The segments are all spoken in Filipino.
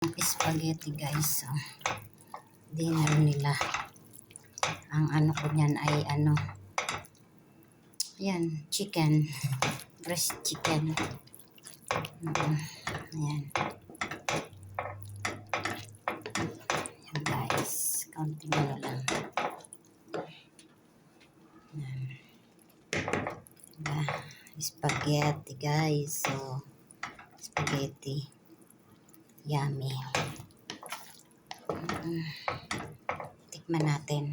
Spaghetti guys. So, dinner nila. Ang ano ko niyan ay ano. Yan, chicken. Breast chicken. Ayan. Ayan guys. Counting ano lang. Ayan. Spaghetti guys. So, spaghetti. Yummy. Tikman natin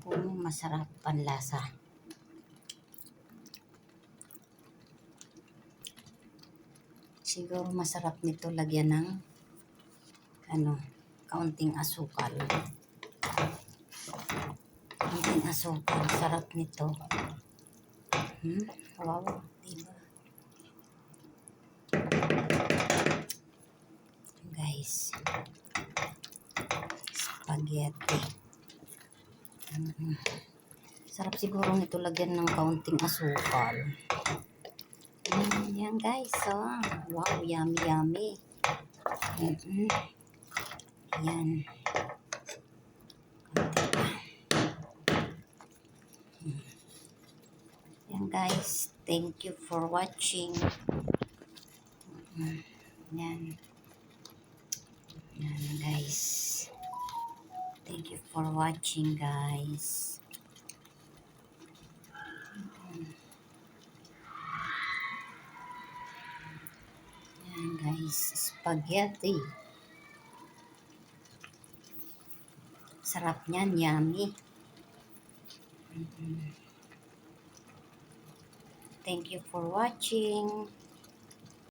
kung masarap ang lasa. Siguro masarap nito lagyan ng kaunting asukal. Kaunting asukal. Sarap nito. Wow, diba? Guys. Spaghetti. Sarap siguro nito lagyan ng kaunting asukal. Yan guys. Oh. Wow, yummy, yummy. Yan. Yan guys. Thank you for watching. Yan. Yan guys. Thank you for watching guys. Yan guys. Spaghetti. Sarap niyan. Yummy. Thank you for watching.